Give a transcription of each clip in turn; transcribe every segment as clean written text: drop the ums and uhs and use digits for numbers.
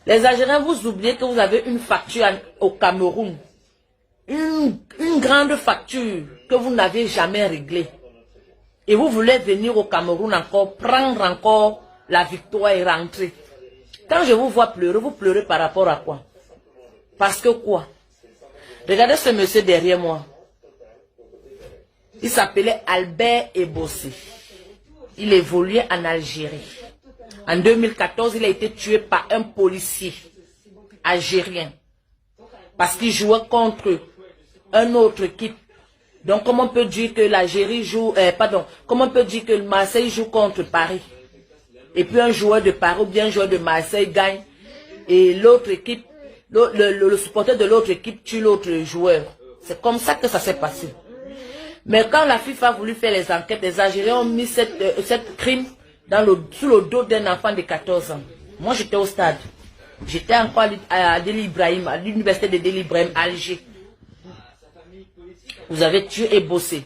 Les Algériens, vous oubliez que vous avez une facture au Cameroun. Une grande facture que vous n'avez jamais réglée. Et vous voulez venir au Cameroun encore, prendre encore la victoire et rentrer. Quand je vous vois pleurer, vous pleurez par rapport à quoi? Parce que quoi? Regardez ce monsieur derrière moi. Il s'appelait Albert Ebossé. Il évoluait en Algérie. En 2014, il a été tué par un policier algérien. Parce qu'il jouait contre une autre équipe. Donc, comment on peut dire que l'Algérie joue... comment on peut dire que Marseille joue contre Paris? Et puis un joueur de Paris ou bien un joueur de Marseille gagne. Et l'autre équipe, le supporter de l'autre équipe tue l'autre joueur. C'est comme ça que ça s'est passé. Mais quand la FIFA a voulu faire les enquêtes, les Algériens ont mis cette crime sous le dos d'un enfant de 14 ans. Moi, j'étais au stade. J'étais encore à Deli Ibrahim, à l'université de Deli Ibrahim, à Alger. Vous avez tué et bossé.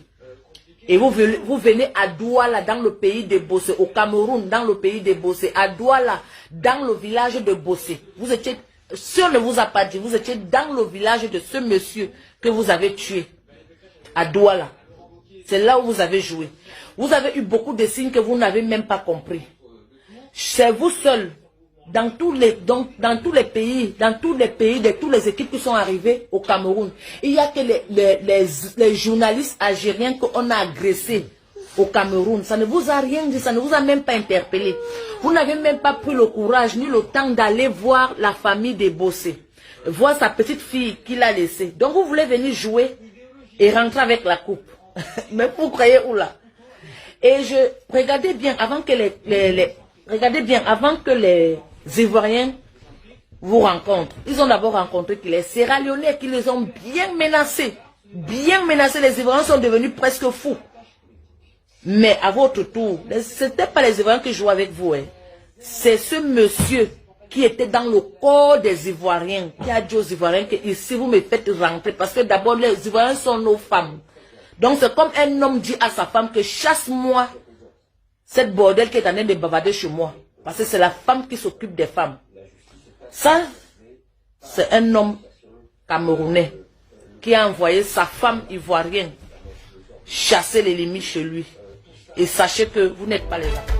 Et vous venez à Douala, dans le pays de Bossé, au Cameroun, dans le pays de Bossé, à Douala, dans le village de Bossé. Vous étiez, si on ne vous a pas dit, vous étiez dans le village de ce monsieur que vous avez tué, à Douala. C'est là où vous avez joué. Vous avez eu beaucoup de signes que vous n'avez même pas compris. C'est vous seul, dans tous les pays, de toutes les équipes qui sont arrivées au Cameroun. Il n'y a que les journalistes algériens qu'on a agressés au Cameroun. Ça ne vous a rien dit, ça ne vous a même pas interpellé. Vous n'avez même pas pris le courage ni le temps d'aller voir la famille des Bossé, voir sa petite fille qu'il a laissée. Donc vous voulez venir jouer et rentrer avec la coupe. Mais vous croyez où là? Et regardez bien, avant que les Ivoiriens vous rencontrent, ils ont d'abord rencontré les Sierra Leonais qui les ont bien menacés. Bien menacés, les Ivoiriens sont devenus presque fous. Mais à votre tour, ce n'était pas les Ivoiriens qui jouaient avec vous. Hein. C'est ce monsieur qui était dans le corps des Ivoiriens, qui a dit aux Ivoiriens que ici vous me faites rentrer, parce que d'abord les Ivoiriens sont nos femmes. Donc c'est comme un homme dit à sa femme que chasse-moi cette bordel qui est en train de bavarder chez moi. Parce que c'est la femme qui s'occupe des femmes. Ça, c'est un homme camerounais qui a envoyé sa femme ivoirienne chasser les limites chez lui. Et sachez que vous n'êtes pas les Africains.